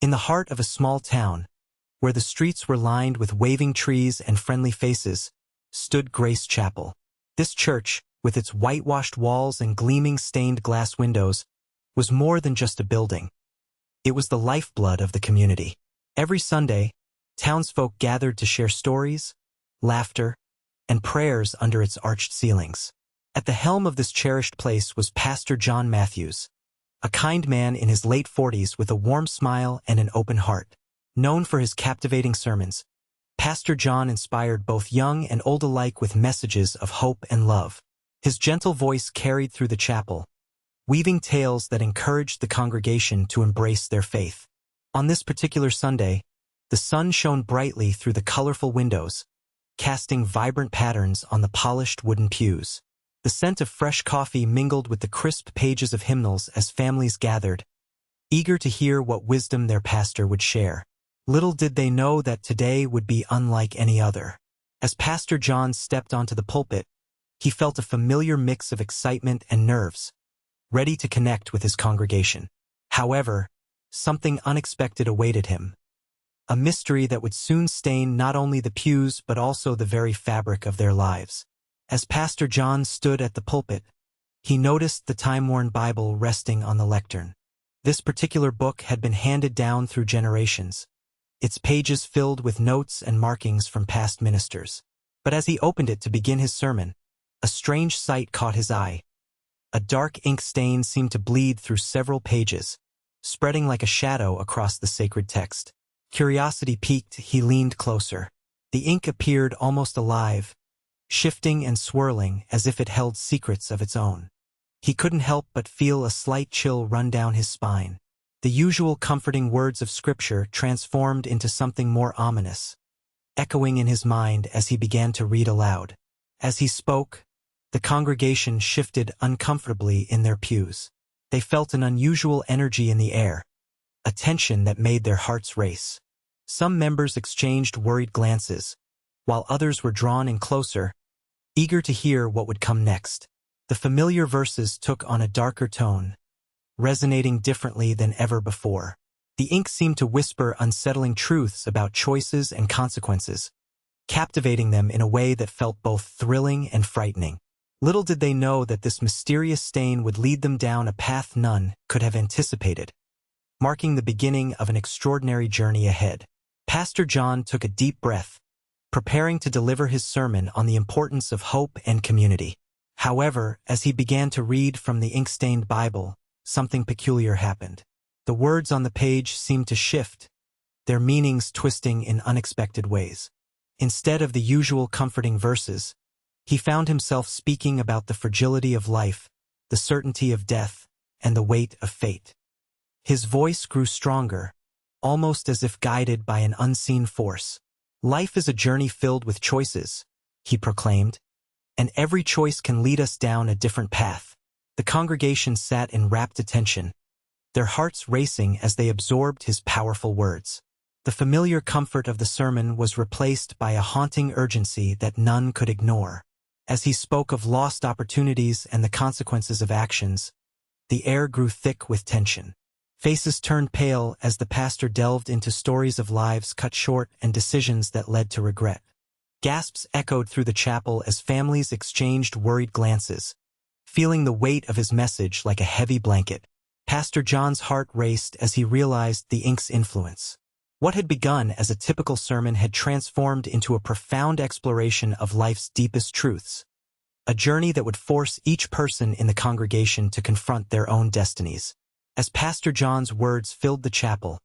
In the heart of a small town, where the streets were lined with waving trees and friendly faces, stood Grace Chapel. This church, with its whitewashed walls and gleaming stained glass windows, was more than just a building. It was the lifeblood of the community. Every Sunday, townsfolk gathered to share stories, laughter, and prayers under its arched ceilings. At the helm of this cherished place was Pastor John Matthews, a kind man in his late 40s with a warm smile and an open heart. Known for his captivating sermons, Pastor John inspired both young and old alike with messages of hope and love. His gentle voice carried through the chapel, weaving tales that encouraged the congregation to embrace their faith. On this particular Sunday, the sun shone brightly through the colorful windows, casting vibrant patterns on the polished wooden pews. The scent of fresh coffee mingled with the crisp pages of hymnals as families gathered, eager to hear what wisdom their pastor would share. Little did they know that today would be unlike any other. As Pastor John stepped onto the pulpit, he felt a familiar mix of excitement and nerves, ready to connect with his congregation. However, something unexpected awaited him. A mystery that would soon stain not only the pews but also the very fabric of their lives. As Pastor John stood at the pulpit, he noticed the time-worn Bible resting on the lectern. This particular book had been handed down through generations, its pages filled with notes and markings from past ministers. But as he opened it to begin his sermon, a strange sight caught his eye. A dark ink stain seemed to bleed through several pages, spreading like a shadow across the sacred text. Curiosity piqued, he leaned closer. The ink appeared almost alive, shifting and swirling as if it held secrets of its own. He couldn't help but feel a slight chill run down his spine. The usual comforting words of Scripture transformed into something more ominous, echoing in his mind as he began to read aloud. As he spoke, the congregation shifted uncomfortably in their pews. They felt an unusual energy in the air, a tension that made their hearts race. Some members exchanged worried glances, while others were drawn in closer, eager to hear what would come next. The familiar verses took on a darker tone, resonating differently than ever before. The ink seemed to whisper unsettling truths about choices and consequences, captivating them in a way that felt both thrilling and frightening. Little did they know that this mysterious stain would lead them down a path none could have anticipated, marking the beginning of an extraordinary journey ahead. Pastor John took a deep breath, preparing to deliver his sermon on the importance of hope and community. However, as he began to read from the ink-stained Bible, something peculiar happened. The words on the page seemed to shift, their meanings twisting in unexpected ways. Instead of the usual comforting verses, he found himself speaking about the fragility of life, the certainty of death, and the weight of fate. His voice grew stronger, almost as if guided by an unseen force. "Life is a journey filled with choices," he proclaimed, "and every choice can lead us down a different path." The congregation sat in rapt attention, their hearts racing as they absorbed his powerful words. The familiar comfort of the sermon was replaced by a haunting urgency that none could ignore. As he spoke of lost opportunities and the consequences of actions, the air grew thick with tension. Faces turned pale as the pastor delved into stories of lives cut short and decisions that led to regret. Gasps echoed through the chapel as families exchanged worried glances, feeling the weight of his message like a heavy blanket. Pastor John's heart raced as he realized the ink's influence. What had begun as a typical sermon had transformed into a profound exploration of life's deepest truths, a journey that would force each person in the congregation to confront their own destinies. As Pastor John's words filled the chapel,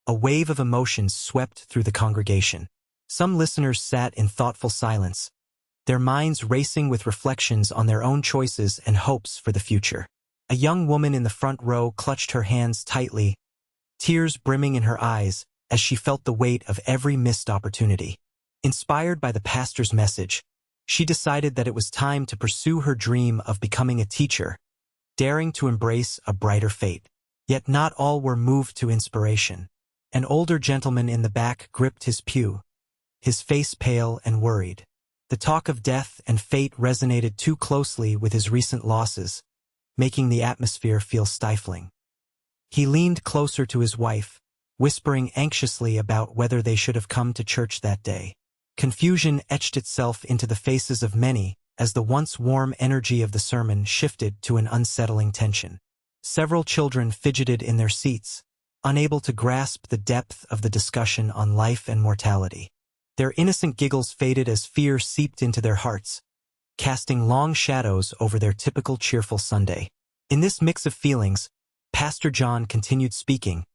a wave of emotions swept through the congregation. Some listeners sat in thoughtful silence, their minds racing with reflections on their own choices and hopes for the future. A young woman in the front row clutched her hands tightly, tears brimming in her eyes as she felt the weight of every missed opportunity. Inspired by the pastor's message, she decided that it was time to pursue her dream of becoming a teacher, daring to embrace a brighter fate. Yet not all were moved to inspiration. An older gentleman in the back gripped his pew, his face pale and worried. The talk of death and fate resonated too closely with his recent losses, making the atmosphere feel stifling. He leaned closer to his wife, whispering anxiously about whether they should have come to church that day. Confusion etched itself into the faces of many as the once warm energy of the sermon shifted to an unsettling tension. Several children fidgeted in their seats, unable to grasp the depth of the discussion on life and mortality. Their innocent giggles faded as fear seeped into their hearts, casting long shadows over their typical cheerful Sunday. In this mix of feelings, Pastor John continued speaking,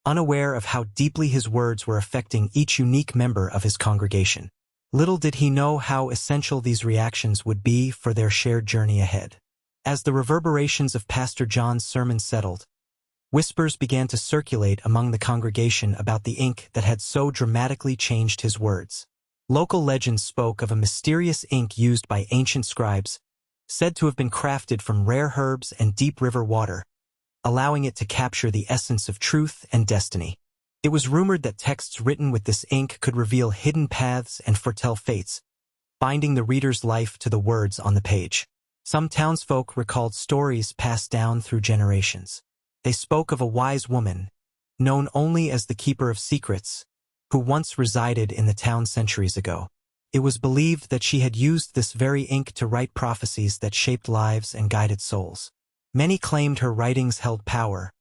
unaware of how deeply his words were affecting each unique member of his congregation. Little did he know how essential these reactions would be for their shared journey ahead. As the reverberations of Pastor John's sermon settled, whispers began to circulate among the congregation about the ink that had so dramatically changed his words. Local legends spoke of a mysterious ink used by ancient scribes, said to have been crafted from rare herbs and deep river water, allowing it to capture the essence of truth and destiny. It was rumored that texts written with this ink could reveal hidden paths and foretell fates, binding the reader's life to the words on the page. Some townsfolk recalled stories passed down through generations. They spoke of a wise woman, known only as the keeper of secrets, who once resided in the town centuries ago. It was believed that she had used this very ink to write prophecies that shaped lives and guided souls. Many claimed her writings held power,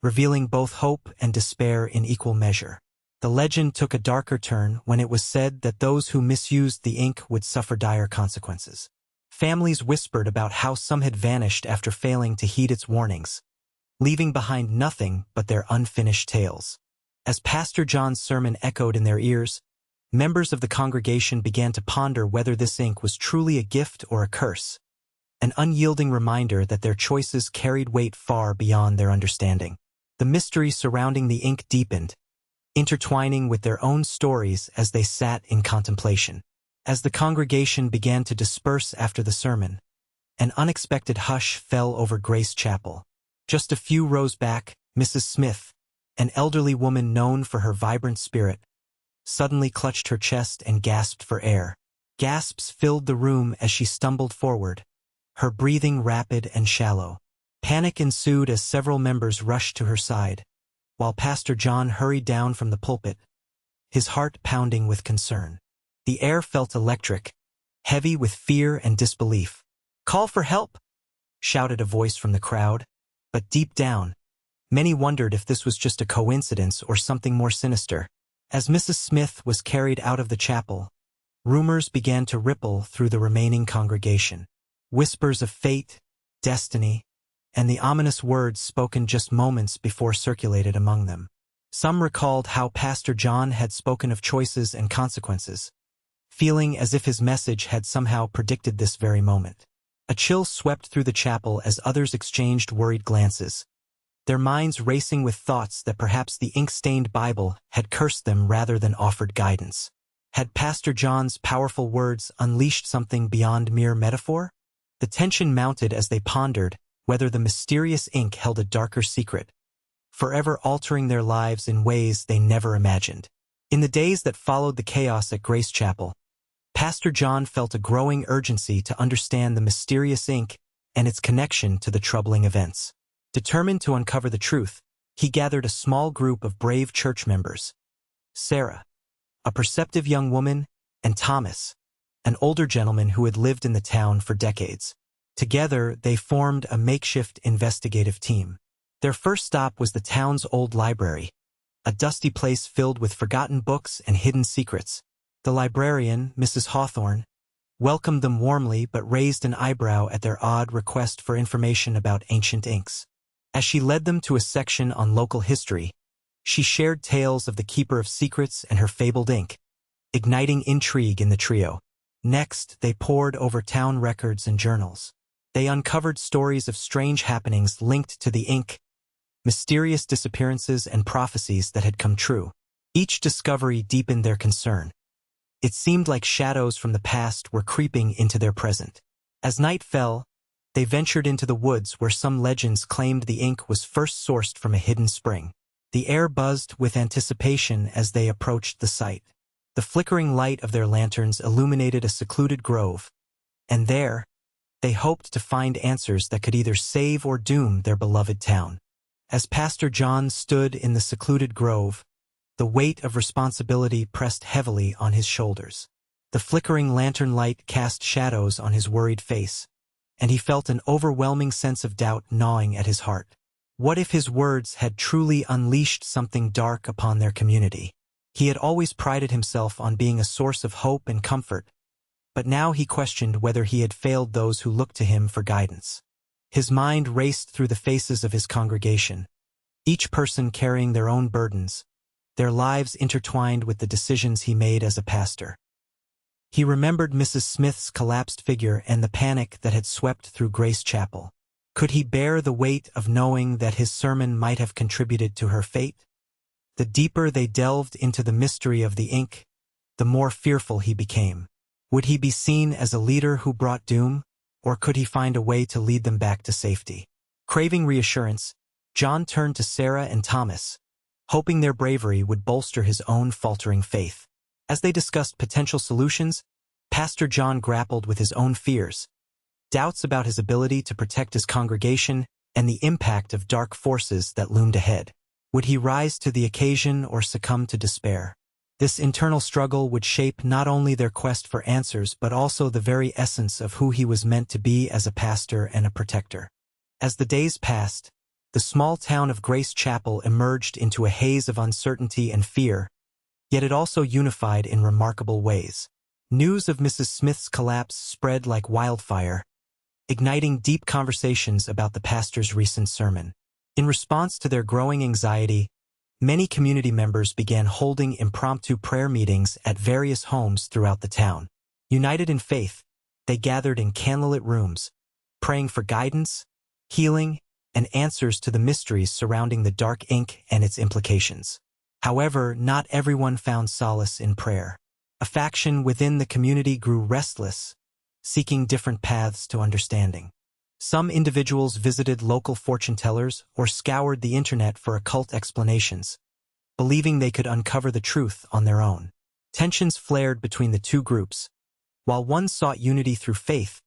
revealing both hope and despair in equal measure. The legend took a darker turn when it was said that those who misused the ink would suffer dire consequences. Families whispered about how some had vanished after failing to heed its warnings, leaving behind nothing but their unfinished tales. As Pastor John's sermon echoed in their ears, members of the congregation began to ponder whether this ink was truly a gift or a curse, an unyielding reminder that their choices carried weight far beyond their understanding. The mystery surrounding the ink deepened, intertwining with their own stories as they sat in contemplation. As the congregation began to disperse after the sermon, an unexpected hush fell over Grace Chapel. Just a few rows back, Mrs. Smith, an elderly woman known for her vibrant spirit, suddenly clutched her chest and gasped for air. Gasps filled the room as she stumbled forward, her breathing rapid and shallow. Panic ensued as several members rushed to her side, while Pastor John hurried down from the pulpit, his heart pounding with concern. The air felt electric, heavy with fear and disbelief. "Call for help!" shouted a voice from the crowd. But deep down, many wondered if this was just a coincidence or something more sinister. As Mrs. Smith was carried out of the chapel, rumors began to ripple through the remaining congregation. Whispers of fate, destiny, and the ominous words spoken just moments before circulated among them. Some recalled how Pastor John had spoken of choices and consequences, feeling as if his message had somehow predicted this very moment. A chill swept through the chapel as others exchanged worried glances, their minds racing with thoughts that perhaps the ink-stained Bible had cursed them rather than offered guidance. Had Pastor John's powerful words unleashed something beyond mere metaphor? The tension mounted as they pondered whether the mysterious ink held a darker secret, forever altering their lives in ways they never imagined. In the days that followed the chaos at Grace Chapel, Pastor John felt a growing urgency to understand the mysterious ink and its connection to the troubling events. Determined to uncover the truth, he gathered a small group of brave church members: Sarah, a perceptive young woman, and Thomas, an older gentleman who had lived in the town for decades. Together, they formed a makeshift investigative team. Their first stop was the town's old library, a dusty place filled with forgotten books and hidden secrets. The librarian, Mrs. Hawthorne, welcomed them warmly but raised an eyebrow at their odd request for information about ancient inks. As she led them to a section on local history, she shared tales of the keeper of secrets and her fabled ink, igniting intrigue in the trio. Next, they pored over town records and journals. They uncovered stories of strange happenings linked to the ink, mysterious disappearances and prophecies that had come true. Each discovery deepened their concern. It seemed like shadows from the past were creeping into their present. As night fell, they ventured into the woods where some legends claimed the ink was first sourced from a hidden spring. The air buzzed with anticipation as they approached the site. The flickering light of their lanterns illuminated a secluded grove, and there, they hoped to find answers that could either save or doom their beloved town. As Pastor John stood in the secluded grove, the weight of responsibility pressed heavily on his shoulders. The flickering lantern light cast shadows on his worried face, and he felt an overwhelming sense of doubt gnawing at his heart. What if his words had truly unleashed something dark upon their community? He had always prided himself on being a source of hope and comfort, but now he questioned whether he had failed those who looked to him for guidance. His mind raced through the faces of his congregation, each person carrying their own burdens, their lives intertwined with the decisions he made as a pastor. He remembered Mrs. Smith's collapsed figure and the panic that had swept through Grace Chapel. Could he bear the weight of knowing that his sermon might have contributed to her fate? The deeper they delved into the mystery of the ink, the more fearful he became. Would he be seen as a leader who brought doom, or could he find a way to lead them back to safety? Craving reassurance, John turned to Sarah and Thomas, hoping their bravery would bolster his own faltering faith. As they discussed potential solutions, Pastor John grappled with his own fears, doubts about his ability to protect his congregation and the impact of dark forces that loomed ahead. Would he rise to the occasion or succumb to despair? This internal struggle would shape not only their quest for answers but also the very essence of who he was meant to be as a pastor and a protector. As the days passed, the small town of Grace Chapel emerged into a haze of uncertainty and fear, yet it also unified in remarkable ways. News of Mrs. Smith's collapse spread like wildfire, igniting deep conversations about the pastor's recent sermon. In response to their growing anxiety, many community members began holding impromptu prayer meetings at various homes throughout the town. United in faith, they gathered in candlelit rooms, praying for guidance, healing, and answers to the mysteries surrounding the dark ink and its implications. However, not everyone found solace in prayer. A faction within the community grew restless, seeking different paths to understanding. Some individuals visited local fortune tellers or scoured the internet for occult explanations, believing they could uncover the truth on their own. Tensions flared between the two groups. While one sought unity through faith,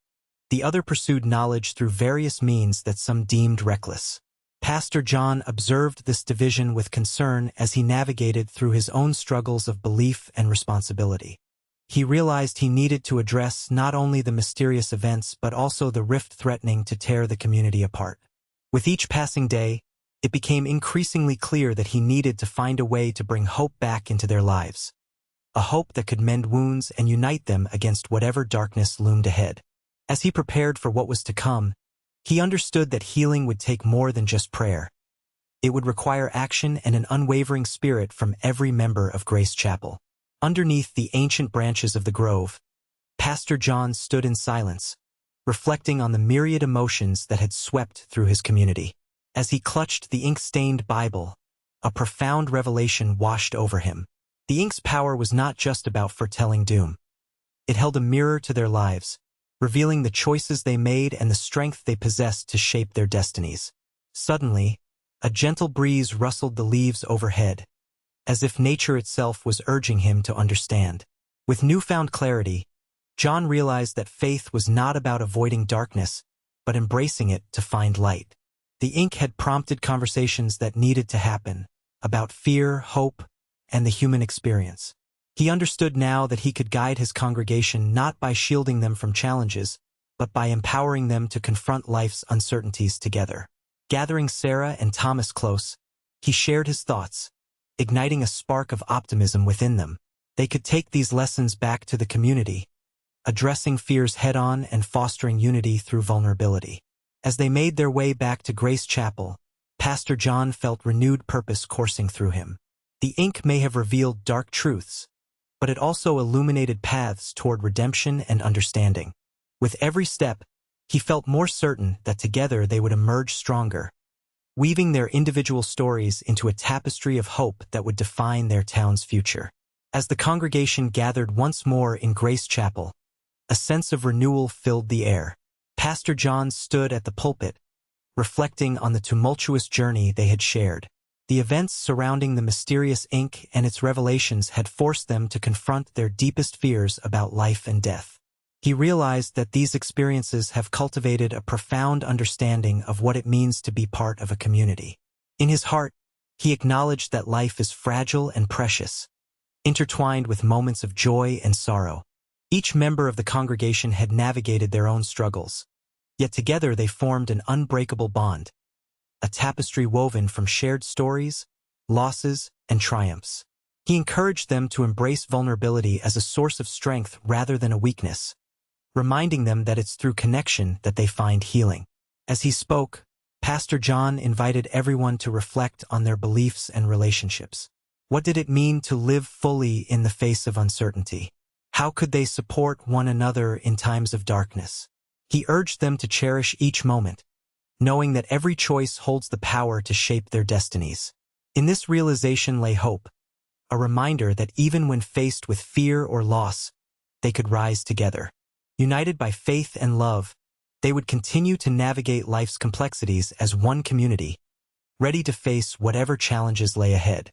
the other pursued knowledge through various means that some deemed reckless. Pastor John observed this division with concern as he navigated through his own struggles of belief and responsibility. He realized he needed to address not only the mysterious events but also the rift threatening to tear the community apart. With each passing day, it became increasingly clear that he needed to find a way to bring hope back into their lives. A hope that could mend wounds and unite them against whatever darkness loomed ahead. As he prepared for what was to come, he understood that healing would take more than just prayer. It would require action and an unwavering spirit from every member of Grace Chapel. Underneath the ancient branches of the grove, Pastor John stood in silence, reflecting on the myriad emotions that had swept through his community. As he clutched the ink-stained Bible, a profound revelation washed over him. The ink's power was not just about foretelling doom. It held a mirror to their lives, revealing the choices they made and the strength they possessed to shape their destinies. Suddenly, a gentle breeze rustled the leaves overhead, as if nature itself was urging him to understand. With newfound clarity, John realized that faith was not about avoiding darkness, but embracing it to find light. The ink had prompted conversations that needed to happen, about fear, hope, and the human experience. He understood now that he could guide his congregation not by shielding them from challenges, but by empowering them to confront life's uncertainties together. Gathering Sarah and Thomas close, he shared his thoughts, igniting a spark of optimism within them. They could take these lessons back to the community, addressing fears head-on and fostering unity through vulnerability. As they made their way back to Grace Chapel, Pastor John felt renewed purpose coursing through him. The ink may have revealed dark truths, but it also illuminated paths toward redemption and understanding. With every step, he felt more certain that together they would emerge stronger, weaving their individual stories into a tapestry of hope that would define their town's future. As the congregation gathered once more in Grace Chapel, a sense of renewal filled the air. Pastor John stood at the pulpit, reflecting on the tumultuous journey they had shared. The events surrounding the mysterious ink and its revelations had forced them to confront their deepest fears about life and death. He realized that these experiences have cultivated a profound understanding of what it means to be part of a community. In his heart, he acknowledged that life is fragile and precious, intertwined with moments of joy and sorrow. Each member of the congregation had navigated their own struggles, yet together they formed an unbreakable bond, a tapestry woven from shared stories, losses, and triumphs. He encouraged them to embrace vulnerability as a source of strength rather than a weakness, reminding them that it's through connection that they find healing. As he spoke, Pastor John invited everyone to reflect on their beliefs and relationships. What did it mean to live fully in the face of uncertainty? How could they support one another in times of darkness? He urged them to cherish each moment, knowing that every choice holds the power to shape their destinies. In this realization lay hope, a reminder that even when faced with fear or loss, they could rise together. United by faith and love, they would continue to navigate life's complexities as one community, ready to face whatever challenges lay ahead.